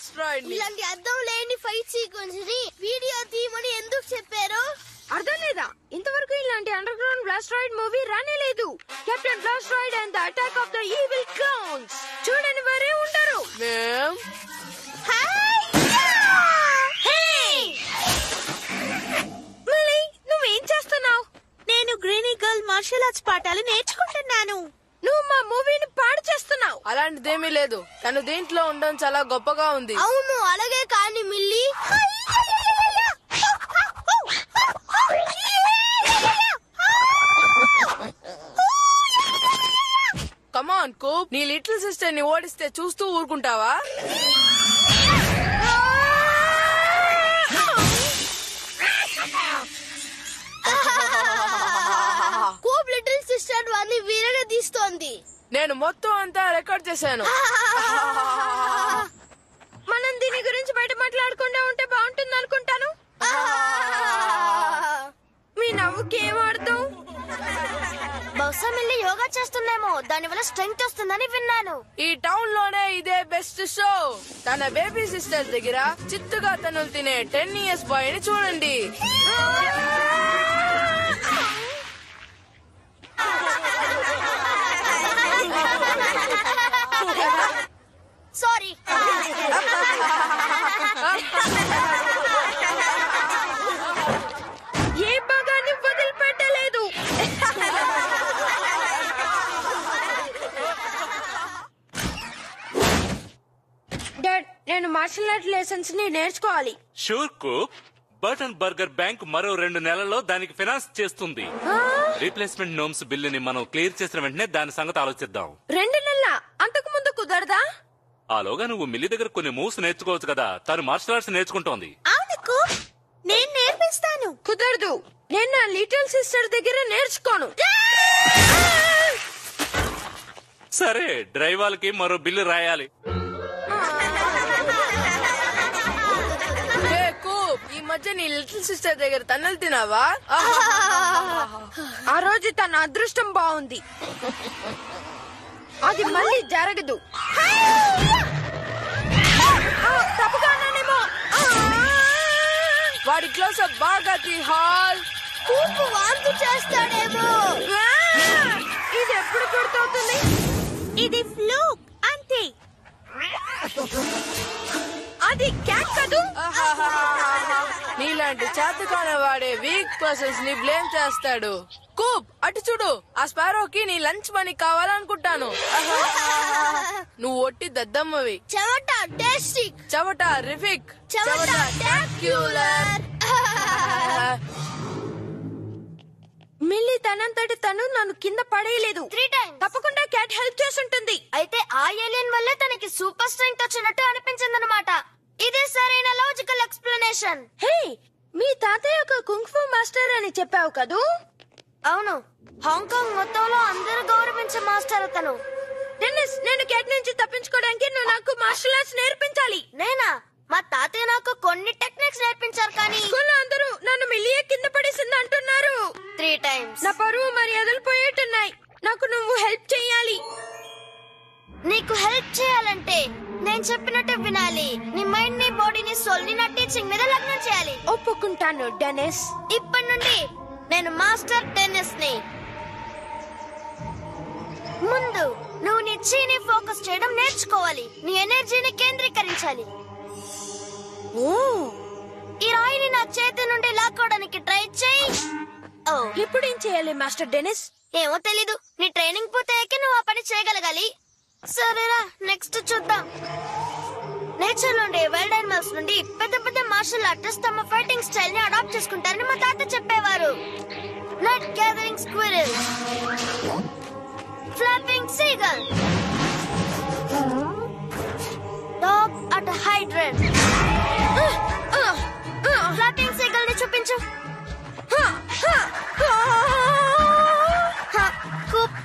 బ్లాస్ట్రాయిడ్. ఇలాంటి అర్థం లేని ఫైట్ సీక్వెన్స్ ని వీడియో తీయమని ఎందుకు చెప్పారు? అర్థం లేదా? ఇంతవరకు ఇలాంటి అండర్ గ్రౌండ్ బ్లాస్ట్రాయిడ్ మూవీ రానే లేదు. Captain Blastroid and the attack of the evil clowns చూడని వారే ఉంటారు. మళ్ళీ నువ్వేం చేస్తున్నావు? నేను గ్రీనీ గర్ల్ మార్షల్ ఆర్ట్స్ పాఠాలు నేర్చుకుంటున్నాను. నువ్వు మా మూవీని పాడు చేస్తున్నావు. అలాంటిదేమీ లేదు. తను దీంట్లో ఉండడం చాలా గొప్పగా ఉంది. అవును అలాగే కానీ మిల్లీ కమాన్ కూప్, నీ లిటిల్ సిస్టర్ ని ఓడిస్తే చూస్తూ ఊరుకుంటావా? కూప్ లిటిల్ సిస్టర్ వారిని వీరగా తీస్తోంది. నేను మొత్తం అంతా రికార్డ్ చేశాను. మనం దీని గురించి బయట మాట్లాడకుండా ఉంటే బాగుంటుంది అనుకుంటాను. మీ నవ్వుకి ఏం అర్థం? బహుశా మిల్లీ యోగా చేస్తుందేమో, దానివల్ల స్ట్రెంగ్త్ వస్తుందని విన్నాను. ఈ టౌన్ లోనే ఇదే బెస్ట్ షో. తన బేబీ సిస్టర్ దగ్గర చిత్తుగా తనులు తినే 10 years బాయ్ ని చూడండి. సారీ. ఏ భాగాన్ని వదిలిపెట్టలేదు. డాడ్, నేను మార్షల్ ఆర్ట్ లెసన్స్ ని నేర్చుకోవాలి. Sure cook. Burton burger bank మరో 2 నెలల్లో దానికి ఫైనాన్స్ చేస్తుంది. రీప్లేస్మెంట్ నోమ్స్ బిల్లుని మనం క్లియర్ చేసిన వెంటనే దాని సంగతి ఆలోచిద్దాం. 2 నెలల అంతకు ముందు కుదరదా? ఆలోగా నువ్వు మిల్లి దగ్గర కొన్ని మూవ్స్ నేర్చుకోవచ్చు కదా. తను మార్షల్ ఆర్ట్స్ నేర్చుకుంటోంది. అవును నేను నేర్పిస్తాను. కుదరదు. నేను నా లిటిల్ సిస్టర్ దగ్గర నేర్చుకోను. సరే, డ్రైవర్లకి మరో బిల్లు రాయాలి. ఈ మధ్య నీ లిటిల్ సిస్టర్ దగ్గర తన్నులు తినావా? ఆ రోజు తన అదృష్టం బాగుంది. అది మళ్ళీ జరగదు. తప్పుగానేమో. వాడి క్లోజప్ బాగా హాల్. కూపు వాంతి చేస్తాడేమో. ఇది ఎప్పుడు గుర్తవుతుంది? ఇది ఫ్లూక్ అంతే. అది క్యాట్ కాదు. నీలాంటి చేతకాని వాడే వీక్ పర్సన్స్ ని బ్లేమ్ చేస్తాడు. కూప్ అటు చూడు. ఆ స్పారోకి నీ లంచ్ మనీ కావాలనుకుంటాను. నువ్వు ఒట్టి దద్దమ్మవి. చెమట టేస్టిక్. చెమట రిఫిక్. చెమట టాక్యులర్. మిల్లీ తనంతటి తను నన్ను కింద పడేయలేదు. 3 times. తప్పకుండా క్యాట్ హెల్ప్ చేస్తుంటుంది. అయితే ఆ ఏలియన్ వల్లే తనకి సూపర్ స్ట్రెంగ్త్ వచ్చినట్టు అనిపించిందన్నమాట. ఇదే సరైన లాజికల్ ఎక్స్ప్లెనేషన్. హే, మీ తాతయ్య ఒక కుంగ్-ఫు మాస్టర్ అని చెప్పావు కదూ? అవును, హాంకాంగ్ మొత్తంలో అందరూ గౌరవించే మాస్టర్ అతను. డెన్నిస్, నేను క్యాట్ నుంచి తప్పించుకోవడానికి నువ్వు నాకు మార్షల్ ఆర్ట్స్ నేర్పించాలి. నేనా? మా తాతయ్య నాకు కొన్ని టెక్నిక్స్ నేర్పించారు కానీ స్కూల్లో అందరూ నన్ను మిల్లియే కింద పడేసింది అంటున్నారు. 3 times. నా పరువు మర్యాదలు పోయేట్టున్నాయి. నాకు నువ్వు హెల్ప్ చెయ్యాలి. నీకు హెల్ప్ చేయాలంటే నేను చెప్పినట్టు వినాలి. నీ మైండ్ ని బాడీని సోల్ ని నా టీచింగ్ మీద లగ్నం చేయాలి. ఒప్పుకుంటాను డెన్నిస్. ఇప్పటి నుండి నేను మాస్టర్ టెన్నిస్ ని. ముందు నువ్వు నీ చీని ఫోకస్ చేయడం నేర్చుకోవాలి. నీ ఎనర్జీని కేంద్రీకరించాలి. ఈ రాయిని నా చేతి నుండి లాక్కోవడానికి ట్రై చేయి. ఇప్పుడు ఏం చేయాలి మాస్టర్ డెన్నిస్? ఏమో తెలీదు. నీ ట్రైనింగ్ పూర్తయ్యాక నువ్వు ఆ పని చేయగలగాలి. సరేరా, నెక్స్ట్ చూద్దాం. నేచర్ నుండి వైల్డ్ యానిమల్స్ నుండి పెద్ద పెద్ద మార్షల్ ఆర్టిస్ట్ తమ ఫైటింగ్ స్టైల్ ని అడాప్ట్ చేసుకుంటారని మా తాత చెప్పేవారు. Nut gathering squirrel, flapping seagull, dog at hydrant. Flapping seagull ని చూపించు. Coop.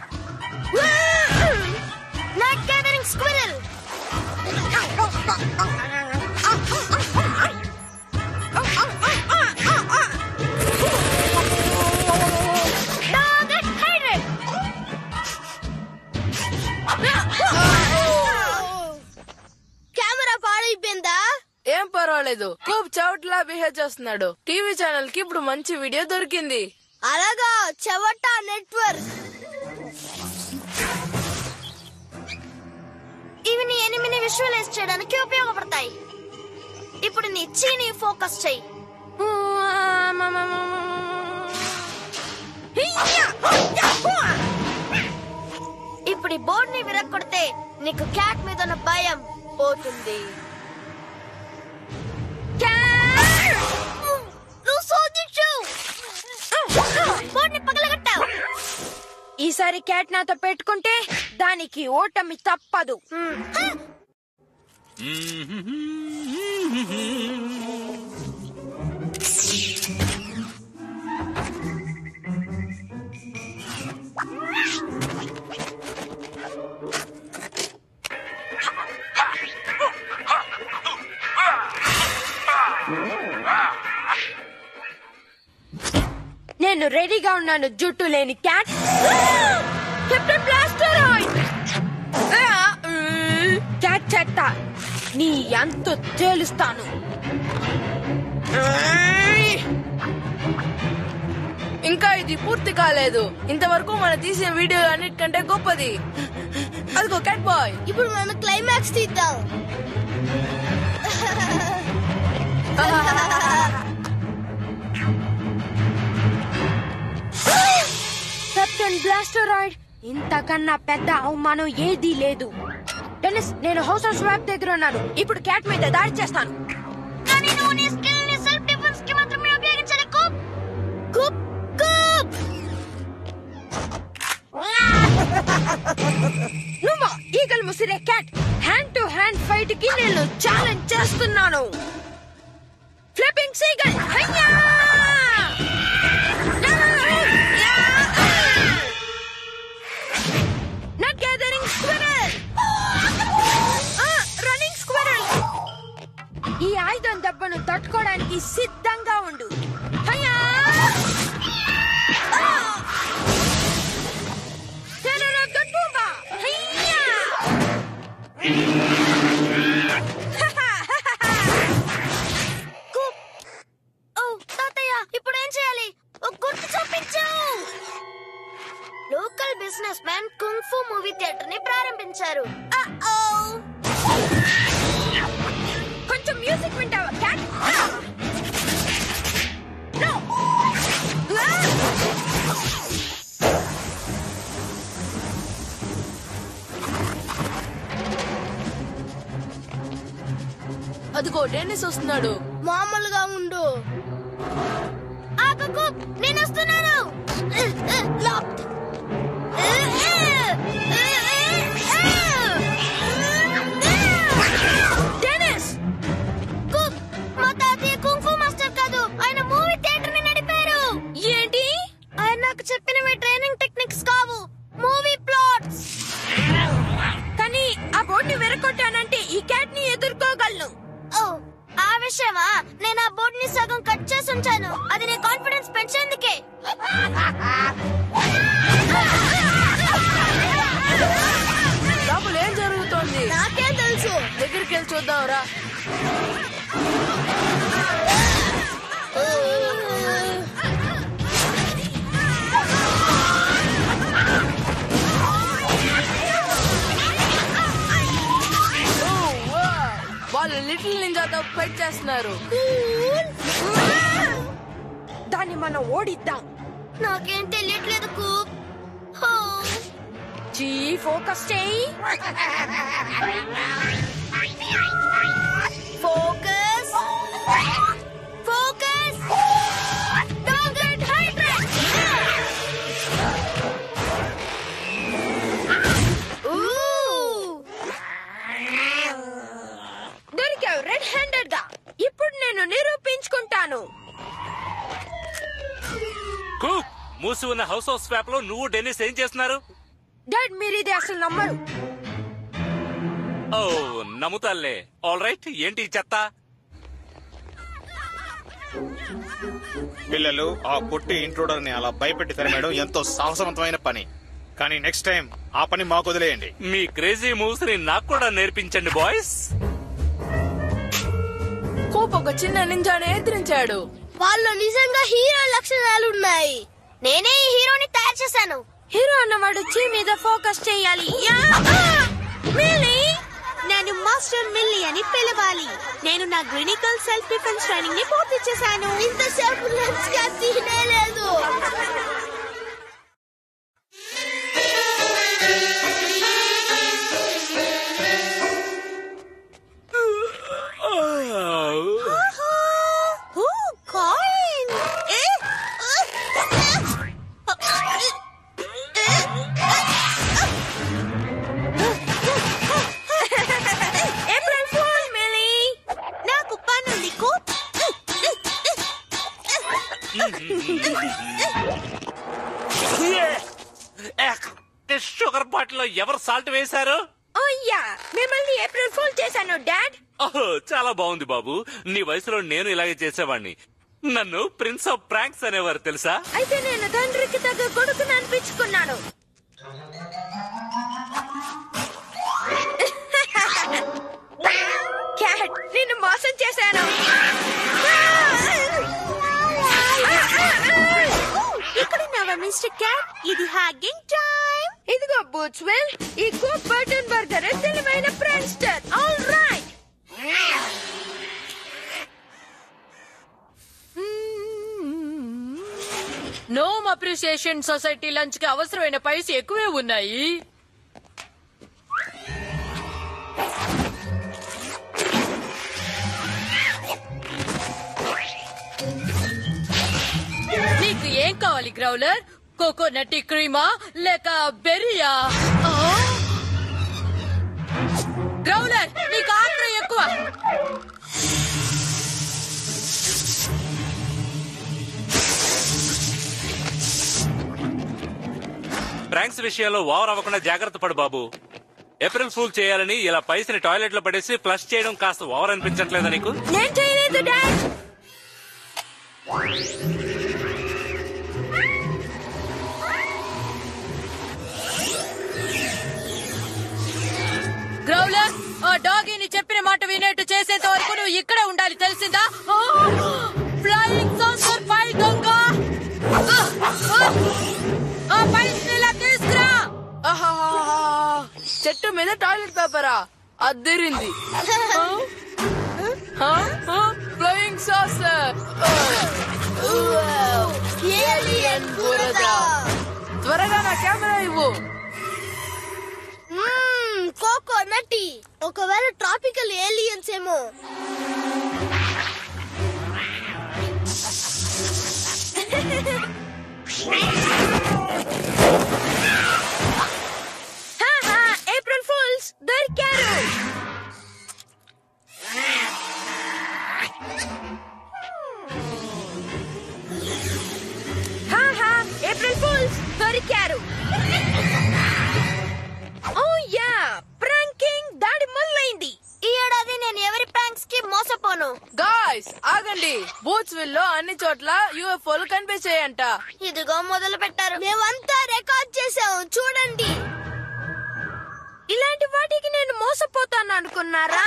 Not gathering squirrel. Dog at hydrant. Camera పాడైపోయిందా? పర్వాలేదు. కూప్ చవట్లా బిహేవ్ చేస్తున్నాడు. టీవీ ఛానల్ కి ఇప్పుడు మంచి వీడియో దొరికింది. అలాగా చెవట నెట్వర్క్. ఇవి నీ ఎనిమిని విజువలైజ్ చేయడానికి ఉపయోగపడతాయి. ఇప్పుడు నీ చీని ఫోకస్ చెయ్యి. ఇప్పుడు ఈ బోర్డ్ ని విరక్కొడితే నీకు క్యాట్ మీద ఉన్న భయం పోతుంది. నువ్వు శోధించావు, బోర్డ్ ని పగలగొట్టావు. ఈసారి క్యాట్ నాతో పెట్టుకుంటే దానికి ఓటమి తప్పదు. నేను రెడీగా ఉన్నాను, జుట్టు లేని క్యాట్. కెప్టెన్ బ్లాస్టరాయిడ్! క్యాట్ చెత్త, నీ ఎంతో తేలుస్తాను. ఇంకా ఇది పూర్తి కాలేదు. ఇంతవరకు మనం తీసిన వీడియో అన్నిటికంటే గొప్పది. అదిగో క్యాట్ బాయ్. ఇప్పుడు మనం క్లైమాక్స్ తీద్దాం. కెప్టెన్ బ్లాస్టరాయిడ్, ఇంతకన్నా పెద్ద అవమానం ఏదీ లేదు. డెనిస్, నేను హౌస్ ఆఫ్ స్వాప్ దగ్గర ఉన్నాను. ఇప్పుడు క్యాట్ మీద దాడి చేస్తాను. కానీ నువ్వు నీ స్కిల్ ని సెల్ఫ్ డిఫెన్స్ కి మాత్రమే ఉపయోగించాలి. Koop Coop Coop. నువ్వు ఈగల్ ముసిరే cat, hand to hand fight కి నేను ఛాలెంజ్ చేస్తున్నాను. ఫ్లిప్పింగ్ సీగల్, హయ్యా! Nut gathering squirrel, running squirrel. ఈ ఆయుధం దెబ్బను తట్టుకోవడానికి సిద్ధంగా ఉండు. హయ్యా! Local business man kung fu movie theatre ని ప్రారంభించారు. కొంచెం మ్యూజిక్ వింటావా క్యాట్? అదిగో డెన్నిస్ వస్తున్నాడు. మామూలుగా ఉండు. ఆగకు, నేను వస్తున్నాను. లాక్డ్. డెనిస్! మా తాతయ్య కుంగ్ ఫు మాస్టర్ కాదు, ఆయన మూవీ థియేటర్ ని నడిపారు. ఏంటి? ఆయన నాకు చెప్పినవి ట్రైనింగ్ టెక్నిక్స్ కావు, మూవీ ప్లాట్స్. కానీ ఆ బోర్డుని వెరకొట్టానంటే ఈ క్యాట్ ని ఎదుర్కోగలను. ఓ, ఆ విషయమా? నేను ఆ బోర్డు ని సగం కట్ చేసి ఉంచాను. అది నీ కాన్ఫిడెన్స్ పెంచేందుకే. లోపల ఏం జరుగుతోంది? నాకేం తెలుసు. దగ్గరికి వెళ్ళి చూద్దాంరా. వాళ్ళు లిటిల్ నింజాతో ఫైట్ చేస్తున్నారు. దాన్ని మనం ఓడిద్దాం. నాకేం తెలియట్లేదు కూప్. జీ ఫోకస్ చేయి. Focus focus. Don't get hydrate. దొరికావు రెడ్ హ్యాండెడ్ గా. ఇప్పుడు నేను నిరూపించుకుంటాను. కూప్, మూసి ఉన్న హౌస్ ఆఫ్ స్వాప్ లో నువ్వు డెన్నిస్ ఏం చేస్తున్నారు? డాడ్, మీరు ఇది అసలు నమ్మరు. ఓ, నమ్ముతాలే. ఆల్ రైట్, ఏంటి ఈ చెత్త? పిల్లలు, ఆ పొట్టి ఇంట్రూడర్ ని అలా భయపెట్టి తరిమేయడం ఎంతో సాహసవంతమైన పని. కానీ నెక్స్ట్ టైం ఆ పని మాకు వదిలేయండి. మీ క్రేజీ మూవ్స్ ని నాకు కూడా నేర్పించండి బాయ్స్. కూప్ ఒక చిన్న నింజాని ఎదిరించాడు. వాళ్ళు నిజంగా హీరో లక్షణాలు ఉన్నాయి. నేనే ఈ హీరోని తయారు చేశాను. హీరో అన్నవాడు చీ మీద ఫోకస్ చేయాలి. మిల్లీ, నేను మాస్టర్ మిల్లీ అని పిలవాలి. నేను నా క్లినికల్ సెల్ఫ్ డిఫెన్స్ ట్రైనింగ్ ని పూర్తి చేశాను. ఇంతసేపు లెన్స్ గా తినేలేదు. షుగర్ బాటిల్ లో ఎవరు సాల్ట్ వేశారు? మిమ్మల్ని ఏప్రిల్ ఫూల్ చేశాను డాడ్. ఓహో, చాలా బాగుంది బాబు. నీ వయసులో నేను ఇలాగే చేసేవాడిని. నన్ను ప్రిన్స్ ఆఫ్ ప్రాంక్స్ అనేవారు తెలుసా? అయితే నేను తండ్రికి తగ్గ కొడుకుని అనిపించుకున్నాను. క్యాట్, నిన్ను మోసం చేశాను. ఇక్కడున్నావా మిస్టర్ క్యాట్? ఇది హ్యాగింగ్ టైం. ఇదిగో బూట్స్వెల్, ఈ కూప్ బటన్ బర్గర్ తెలివైన prankster. All right. Nom appreciation society lunch కి అవసరమైన పైసలు ఎక్కువే ఉన్నాయి. నీకు ఏం కావాలి గ్రౌలర్? కోకోనట్ క్రీమా లేక బెర్రీయా? గ్రౌలర్, నీకు ఆత్రం ఎక్కువ. ప్రాంక్స్ విషయంలో ఓవర్ అవ్వకుండా జాగ్రత్త పడు బాబు. ఏప్రిల్ ఫూల్ చేయాలని ఇలా పైసని టాయిలెట్ లో పడేసి ఫ్లష్ చేయడం కాస్త ఓవర్ అనిపించట్లేదా నీకు? నేను చేయలేదు డాడ్. గ్రౌలర్, ఆ డాగీని చెప్పిన మాట వినేట్టు చేసేంత వరకు నువ్వు ఇక్కడే ఉండాలి, తెలిసిందా? ఫ్లయింగ్ సాసర్ పై దొంగ, ఆ పైస్ని ఇలా తీసుకురా. చెట్టు మీద టాయిలెట్ పేపరా? అద్దరింది. ఫ్లయింగ్ సాసర్, ఏలియన్ బురద. త్వరగా నా కెమెరా ఇవ్వు. కోకోనటి. ఒకవేళ ట్రాపికల్ ఏలియన్స్ ఏమో. ఏప్రిల్ ఫూల్స్ దొరికారు. ఏప్రిల్ ఫూల్స్ దొరికారు. ఓ యా, ప్రాంకింగ్ దాడి మొదలైంది. ఈ ఏడాది నేను ఎవరి ప్రాంక్స్ కి మోసపోను. గాయ్స్ ఆగండి. బూట్స్విల్ లో అన్ని చోట్ల యూఎఫ్ఓలు కనిపించాయంట. ఇదిగో మొదలు పెట్టారు. మేమంతా రికార్డ్ చేసాం, చూడండి. ఇలాంటి వాటికి నేను మోసపోతాను అనుకున్నారా?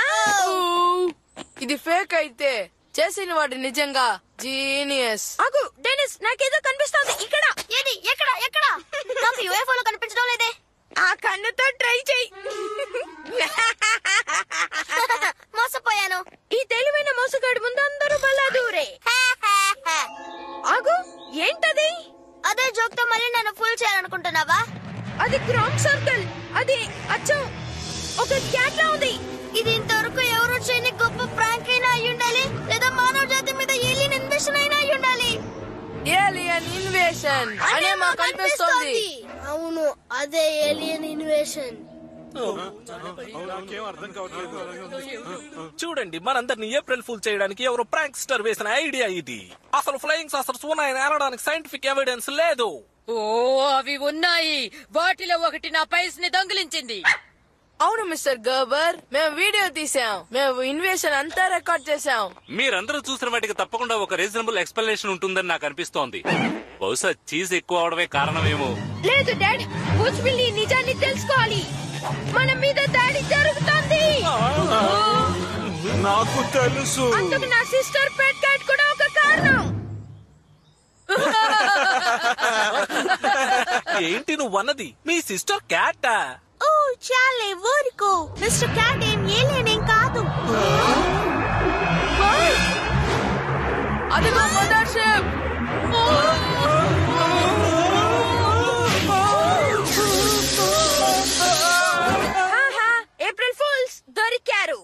ఇది ఫేక్ అయితే చేసిన వాడు నిజంగా జీనియస్. అగు డెనిస్, నాకేదో కనిపిస్తోంది ఇక్కడ. ఏది? ఎక్కడ? ఎక్కడ? నాకు యూఎఫ్ఓలో కనిపించడం లేదే. ఆ కన్నుతో ట్రై చెయ్యి. మోసపోయాను. ఈ తెలివైన మోసగాడి ముందు అందరూ బలా దూరే. ఆగు, ఏంటది? అదే జోక్ తో మళ్ళీ నన్ను ఫుల్ చేయాలనుకుంటున్నావా? అది గ్రౌండ్ సర్కిల్. అది అచ్చం ఒక క్యాట్ లా ఉంది. ఇది ఇంతవరకు ఎవరు చేయని గొప్ప ప్రాంక్ అయినా అయి ఉండాలి, లేదా మానవ జాతి మీద ఏలియన్ ఇన్వెషన్ అయినా అయి ఉండాలి. ఏలియన్ ఇన్వేషన్ అనే మాకు అనిపిస్తోంది. అవును, అదే ఏలియన్ ఇన్వేషన్. చూడండి, మనందరినీ ఏప్రిల్ ఫూల్ చేయడానికి ఎవరో ప్రాంక్స్టర్ వేసిన ఐడియా ఇది. అసలు ఫ్లయింగ్ సాసర్స్ ఉన్నాయని అనడానికి సైంటిఫిక్ ఎవిడెన్స్ లేదు. ఓ, అవి ఉన్నాయి. వాటిలో ఒకటి నా పైస్ ని దొంగిలించింది. అవును మిస్టర్ గర్బర్, మేము వీడియో తీసాం. మేము ఇన్వేషన్ అంతా రికార్డ్ చేసాం. మీరందరూ చూసిన వాటికి తప్పకుండా ఒక రీజనబుల్ ఎక్స్ప్లెనేషన్ ఉంటుందని నాకు అనిపిస్తోంది. బహుశా చీజ్ ఎక్కువ అవడమే కారణమేమో. లేదు డాడ్, బూచ్విల్లీ నిజాన్ని తెలుసుకోవాలి. మన మీద దాడి జరుగుతోంది. నాకు తెలుసు. అందుకు నా సిస్టర్ పెట్ క్యాట్ కూడా ఒక కారణం. ఏంటి నువ్వు అన్నది? మీ సిస్టర్ క్యాటా? ఓ చాలే ఊరుకో. మిస్టర్ క్యాట్ ఏం ఏలేనేం కాదు. అది మా మదర్షిప్. ఏప్రిల్ ఫూల్స్ దొరికారు.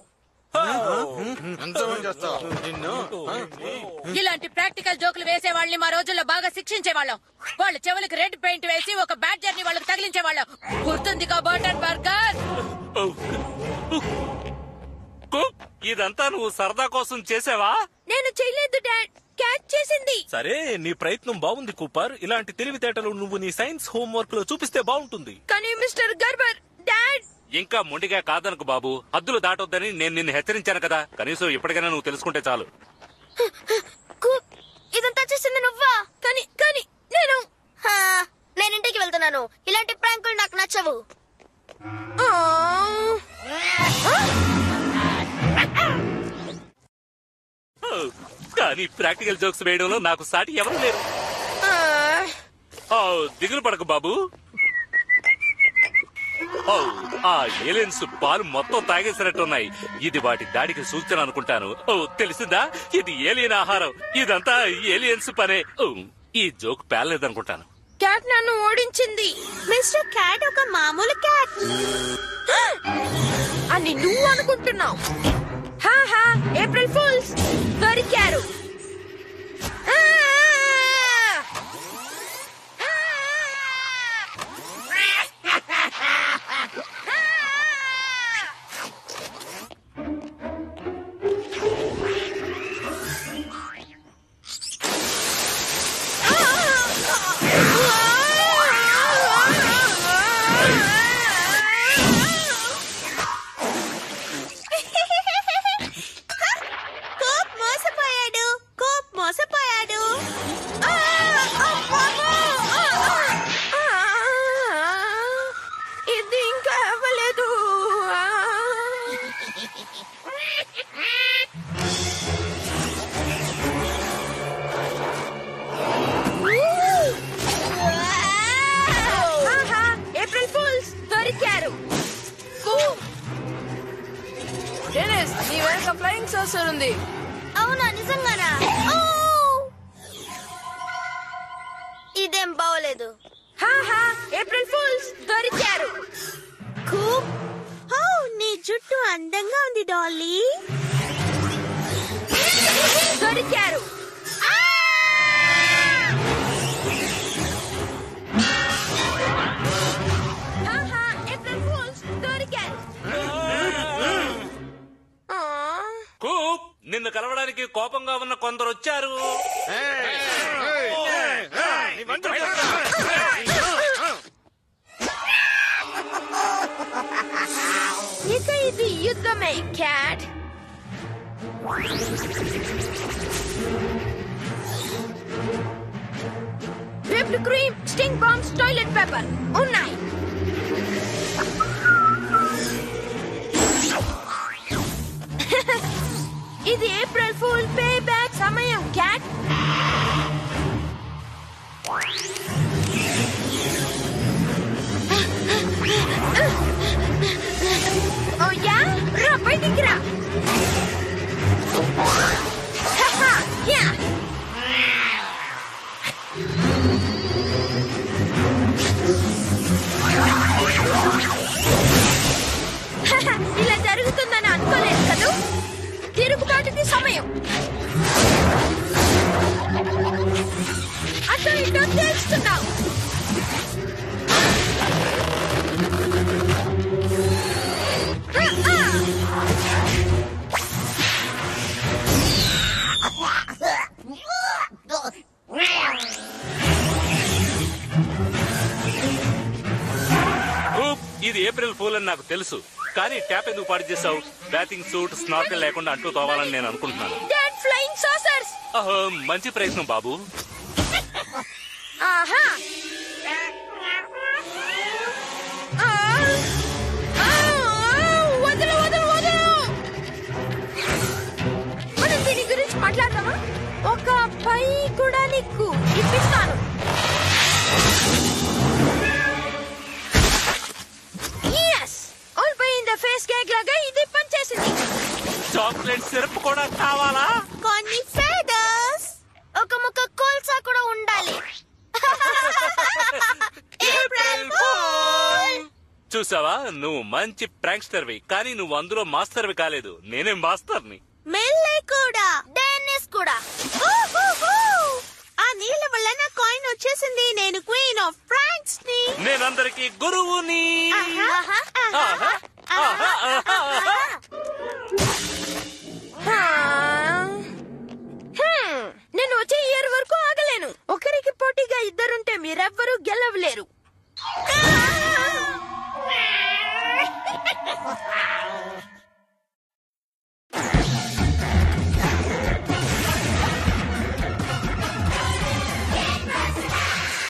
ఇలాంటి ప్రాక్టికల్ జోకులు వేసే వాళ్ళని మా రోజుల్లో బాగా శిక్షించే వాళ్ళం. వాళ్ళ చెవులకు రెడ్ పెయింట్ వేసి ఒక బ్యాడ్జర్ ని వాళ్ళకి తగిలించే వాళ్ళం. గుర్తుందిగా బర్గర్ బర్గర్. ఇదంతా నువ్వు సరదా కోసం చేసావా? నేను చేయలేదు డాడ్, క్యాట్ చేసింది. సరే, నీ ప్రయత్నం బాగుంది కూపర్. ఇలాంటి తెలివితేటలు నువ్వు నీ సైన్స్ హోంవర్క్ లో చూపిస్తే బాగుంటుంది. కానీ మిస్టర్ గర్బర్, డాడ్ ఇంకా మొండిగా కాదనుకు బాబు. హద్దులు దాటొద్దని నేను నిన్ను హెచ్చరించాను కదా. కనీసం ఇప్పటికైనా నువ్వు తెలుసుకుంటే చాలు. ఇదంతా చేసింది నువ్వా? కానీ కానీ నేను నేను ఇంటికి వెళ్తున్నాను. ఇలాంటి ప్రాంకులు నాకు నచ్చవు. కానీ ప్రాక్టికల్ జోక్స్ వేయడంలో నాకు సాటి ఎవరు లేరు. దిగులు పడకు బాబు. ఆ ఏలియన్స్ పాలు మొత్తం తాగేసినట్టున్నాయి. ఇది వాటి దాడికి సూచన అనుకుంటాను. తెలిసిందా? ఇది ఏలియన్ ఆహారం. ఇదంతా ఏలియన్స్ పనే. ఈ జోక్ పేర్లేదనుకుంటాను. క్యాట్ నన్ను ఓడించింది. మిస్టర్ క్యాట్ ఒక మామూలు క్యాట్ అని నువ్వు అనుకుంటున్నావు. ఏప్రిల్ ఫూల్స్ దొరికారు. మోసపోయాడు. ఇది ఇంకా అవ్వలేదు. ఏప్రిల్ ఫూల్స్ దొరికారు. డెనిస్, నీ వెనక ఫ్లయింగ్ సాసర్ ఉంది. అవునా? నిజంగానా? ఇదేం బాగోలేదు. ఏప్రిల్ ఫూల్స్ దొరికారు. నీ జుట్టు అందంగా ఉంది డాలీ. దొరికారు. ఏప్రిల్ ఫూల్స్ దొరికారు. కూప్, నిన్ను కలవడానికి కోపంగా ఉన్న కొందరు వచ్చారు. ఇక ఇది యుద్ధమే cat. Whipped cream, stink bombs, toilet paper ఉన్నాయి. ఇది ఏప్రిల్ ఫూల్ పే బ్యాక్ సమయం క్యాట్. ఓ యా, రా బయటికి రా. యా, ఇలా జరుగుతుందని అనుకోలేదు కదూ. తిరుగుబాటుకి సమయం. అటు ఇటు తెలుస్తున్నావు. కూప్, ఇది ఏప్రిల్ ఫూల్ అని నాకు తెలుసు. కానీ ట్యాప్ ఎందుకు పాడు చేసావు? బ్యాటింగ్ సూట్, స్నార్కెల్ లేకుండా అంటూ తోవాలని నేను అనుకుంటున్నాను. Flying saucers. మంచి ప్రయత్నం బాబు. ఆహా, వదలు వదలు వదలు. నీకు ఇప్పిస్తాను. Yes! ఓడిపోయింది ఫేస్ కేక్ లాగా ఇది పనిచేసింది. చాక్లెట్ సిరప్ కూడా కావాలా? కొన్ని ఫెదర్స్, ఒక ముక్క కోల్సా కూడా ఉండాలి. April fool. చూసావా, నువ్వు మంచి ప్రాంక్స్టర్వి, కానీ నువ్వు అందులో మాస్టర్వి కాలేదు. నేనే మాస్టర్ని. మెల్లే కూడా. డెన్నిస్ కూడా. ఊహూహూ. ఆ నీళ్ళ వల్ల నా కాయిన్ వచ్చేసింది. నేను క్వీన్ ఆఫ్ ఫ్రాంక్స్ ని. నేనందరికీ గురువుని.